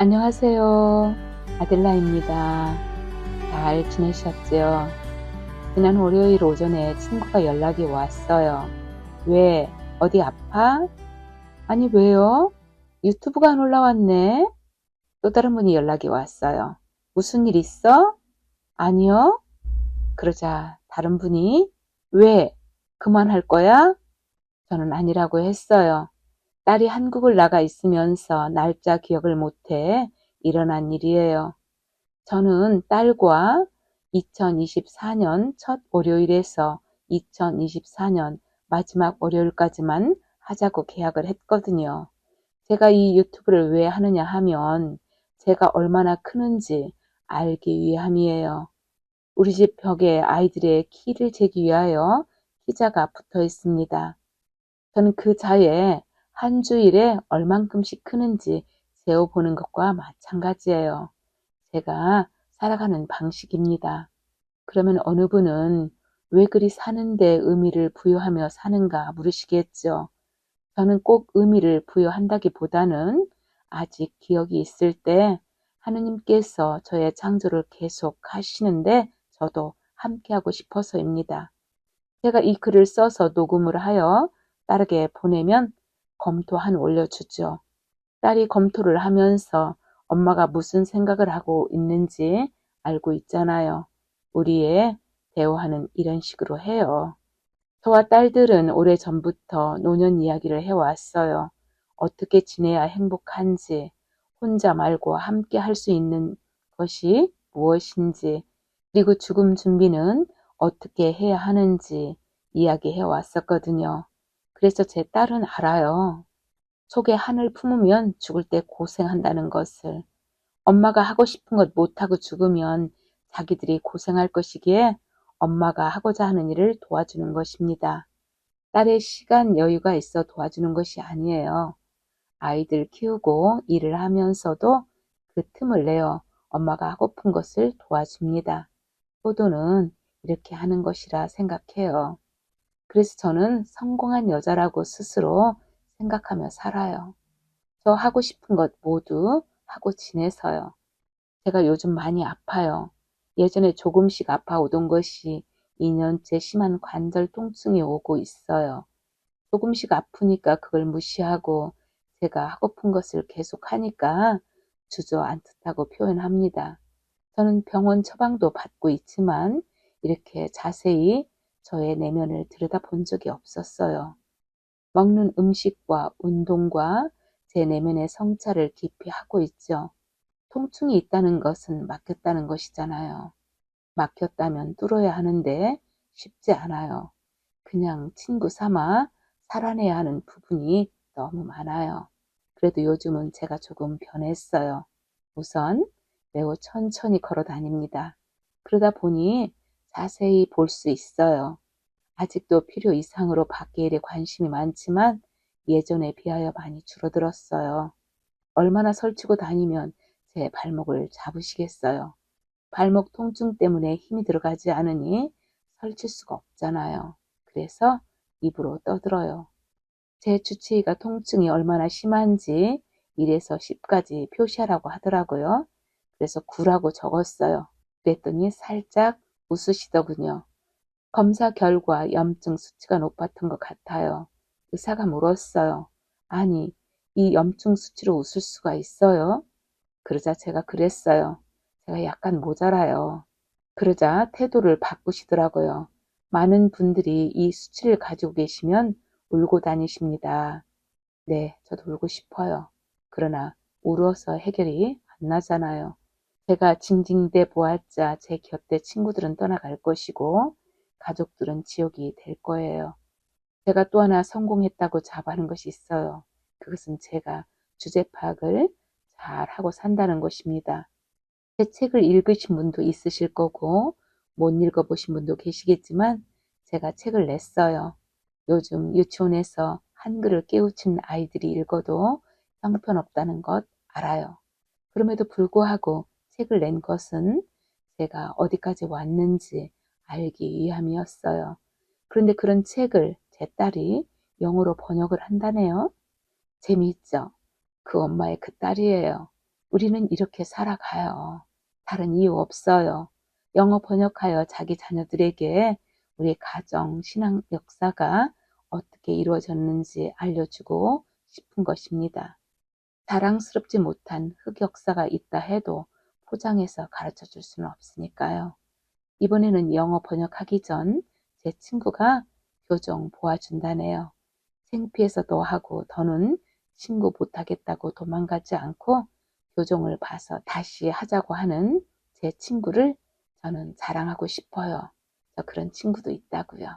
안녕하세요. 아델라입니다. 잘 지내셨죠? 지난 월요일 오전에 친구가 연락이 왔어요. 왜? 어디 아파? 아니, 왜요? 유튜브가 안 올라왔네? 또 다른 분이 연락이 왔어요. 무슨 일 있어? 아니요. 그러자 다른 분이 왜? 그만할 거야? 저는 아니라고 했어요. 딸이 한국을 나가 있으면서 날짜 기억을 못해 일어난 일이에요. 저는 딸과 2024년 첫 월요일에서 2024년 마지막 월요일까지만 하자고 계약을 했거든요. 제가 이 유튜브를 왜 하느냐 하면 제가 얼마나 크는지 알기 위함이에요. 우리 집 벽에 아이들의 키를 재기 위하여 키자가 붙어 있습니다. 저는 그 자에 한 주일에 얼만큼씩 크는지 재어보는 것과 마찬가지예요. 제가 살아가는 방식입니다. 그러면 어느 분은 왜 그리 사는데 의미를 부여하며 사는가 물으시겠죠. 저는 꼭 의미를 부여한다기보다는 아직 기억이 있을 때 하느님께서 저의 창조를 계속 하시는데 저도 함께하고 싶어서입니다. 제가 이 글을 써서 녹음을 하여 딸에게 보내면 검토한 올려주죠. 딸이 검토를 하면서 엄마가 무슨 생각을 하고 있는지 알고 있잖아요. 우리의 대화는 이런 식으로 해요. 저와 딸들은 오래전부터 노년 이야기를 해왔어요. 어떻게 지내야 행복한지, 혼자 말고 함께 할 수 있는 것이 무엇인지, 그리고 죽음 준비는 어떻게 해야 하는지 이야기해 왔었거든요. 그래서 제 딸은 알아요. 속에 한을 품으면 죽을 때 고생한다는 것을. 엄마가 하고 싶은 것 못하고 죽으면 자기들이 고생할 것이기에 엄마가 하고자 하는 일을 도와주는 것입니다. 딸의 시간 여유가 있어 도와주는 것이 아니에요. 아이들 키우고 일을 하면서도 그 틈을 내어 엄마가 하고픈 것을 도와줍니다. 효도는 이렇게 하는 것이라 생각해요. 그래서 저는 성공한 여자라고 스스로 생각하며 살아요. 저 하고 싶은 것 모두 하고 지내서요. 제가 요즘 많이 아파요. 예전에 조금씩 아파오던 것이 2년째 심한 관절 통증이 오고 있어요. 조금씩 아프니까 그걸 무시하고 제가 하고픈 것을 계속 하니까 주저앉았다고 표현합니다. 저는 병원 처방도 받고 있지만 이렇게 자세히 저의 내면을 들여다본 적이 없었어요. 먹는 음식과 운동과 제 내면의 성찰을 깊이 하고 있죠. 통증이 있다는 것은 막혔다는 것이잖아요. 막혔다면 뚫어야 하는데 쉽지 않아요. 그냥 친구 삼아 살아내야 하는 부분이 너무 많아요. 그래도 요즘은 제가 조금 변했어요. 우선 매우 천천히 걸어 다닙니다. 그러다 보니 자세히 볼 수 있어요. 아직도 필요 이상으로 밖의 일에 관심이 많지만 예전에 비하여 많이 줄어들었어요. 얼마나 설치고 다니면 제 발목을 잡으시겠어요. 발목 통증 때문에 힘이 들어가지 않으니 설칠 수가 없잖아요. 그래서 입으로 떠들어요. 제 주치의가 통증이 얼마나 심한지 1에서 10까지 표시하라고 하더라고요. 그래서 9라고 적었어요. 그랬더니 살짝 웃으시더군요. 검사 결과 염증 수치가 높았던 것 같아요. 의사가 물었어요. 아니, 이 염증 수치로 웃을 수가 있어요? 그러자 제가 그랬어요. 제가 약간 모자라요. 그러자 태도를 바꾸시더라고요. 많은 분들이 이 수치를 가지고 계시면 울고 다니십니다. 네, 저도 울고 싶어요. 그러나 울어서 해결이 안 나잖아요. 제가 징징대 보았자 제 곁에 친구들은 떠나갈 것이고 가족들은 지옥이 될 거예요. 제가 또 하나 성공했다고 자부하는 것이 있어요. 그것은 제가 주제 파악을 잘 하고 산다는 것입니다. 제 책을 읽으신 분도 있으실 거고 못 읽어보신 분도 계시겠지만 제가 책을 냈어요. 요즘 유치원에서 한글을 깨우친 아이들이 읽어도 형편없다는 것 알아요. 그럼에도 불구하고 책을 낸 것은 제가 어디까지 왔는지 알기 위함이었어요. 그런데 그런 책을 제 딸이 영어로 번역을 한다네요. 재미있죠? 그 엄마의 그 딸이에요. 우리는 이렇게 살아가요. 다른 이유 없어요. 영어 번역하여 자기 자녀들에게 우리 가정, 신앙 역사가 어떻게 이루어졌는지 알려주고 싶은 것입니다. 자랑스럽지 못한 흑역사가 있다 해도 포장해서 가르쳐 줄 수는 없으니까요. 이번에는 영어 번역하기 전 제 친구가 교정 도와준다네요. 창피해서도 하고 더는 친구 못하겠다고 도망가지 않고 교정을 봐서 다시 하자고 하는 제 친구를 저는 자랑하고 싶어요. 저 그런 친구도 있다고요.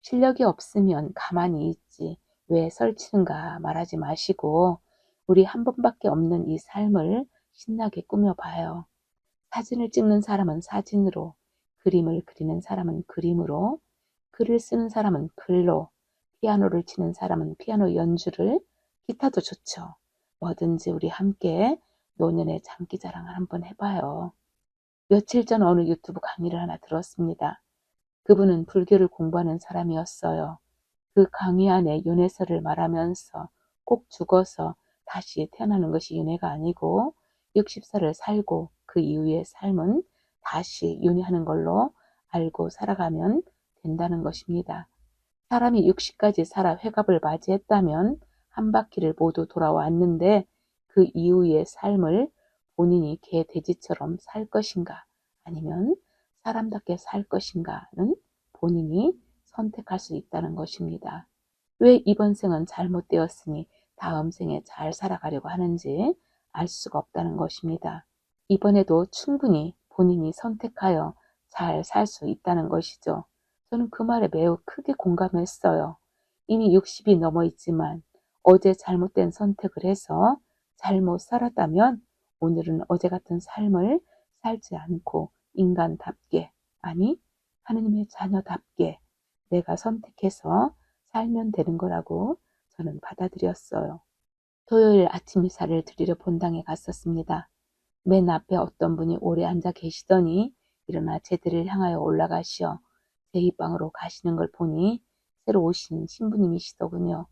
실력이 없으면 가만히 있지 왜 설치는가 말하지 마시고 우리 한 번밖에 없는 이 삶을 신나게 꾸며봐요. 사진을 찍는 사람은 사진으로, 그림을 그리는 사람은 그림으로, 글을 쓰는 사람은 글로, 피아노를 치는 사람은 피아노 연주를, 기타도 좋죠. 뭐든지 우리 함께 노년의 장기자랑을 한번 해봐요. 며칠 전 어느 유튜브 강의를 하나 들었습니다. 그분은 불교를 공부하는 사람이었어요. 그 강의 안에 윤회설을 말하면서 꼭 죽어서 다시 태어나는 것이 윤회가 아니고 60살을 살고 그 이후의 삶은 다시 윤회하는 걸로 알고 살아가면 된다는 것입니다. 사람이 60까지 살아 회갑을 맞이했다면 한 바퀴를 모두 돌아왔는데 그 이후의 삶을 본인이 개, 돼지처럼 살 것인가 아니면 사람답게 살 것인가는 본인이 선택할 수 있다는 것입니다. 왜 이번 생은 잘못되었으니 다음 생에 잘 살아가려고 하는지 알 수가 없다는 것입니다. 이번에도 충분히 본인이 선택하여 잘 살 수 있다는 것이죠. 저는 그 말에 매우 크게 공감했어요. 이미 60이 넘어 있지만 어제 잘못된 선택을 해서 잘못 살았다면 오늘은 어제 같은 삶을 살지 않고 인간답게, 아니 하느님의 자녀답게 내가 선택해서 살면 되는 거라고 저는 받아들였어요. 토요일 아침 이사를 드리러 본당에 갔었습니다. 맨 앞에 어떤 분이 오래 앉아 계시더니 일어나 제들을 향하여 올라가시어 제 입방으로 가시는 걸 보니 새로 오신 신부님이시더군요.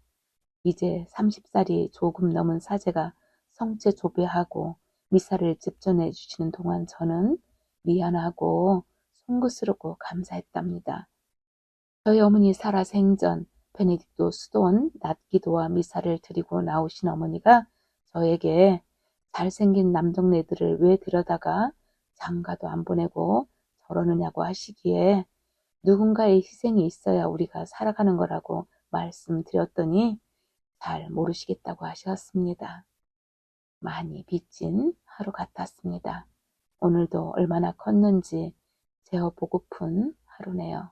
이제 30살이 조금 넘은 사제가 성체 조배하고 미사를 집전해 주시는 동안 저는 미안하고 송구스럽고 감사했답니다. 저희 어머니 살아생전 베네딕토 수도원 낮기도와 미사를 드리고 나오신 어머니가 저에게 잘생긴 남동네들을 왜 들여다가 장가도 안 보내고 저러느냐고 하시기에 누군가의 희생이 있어야 우리가 살아가는 거라고 말씀드렸더니 잘 모르시겠다고 하셨습니다. 많이 빚진 하루 같았습니다. 오늘도 얼마나 컸는지 재어보고픈 하루네요.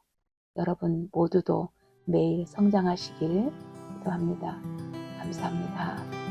여러분 모두도 매일 성장하시길 기도합니다. 감사합니다.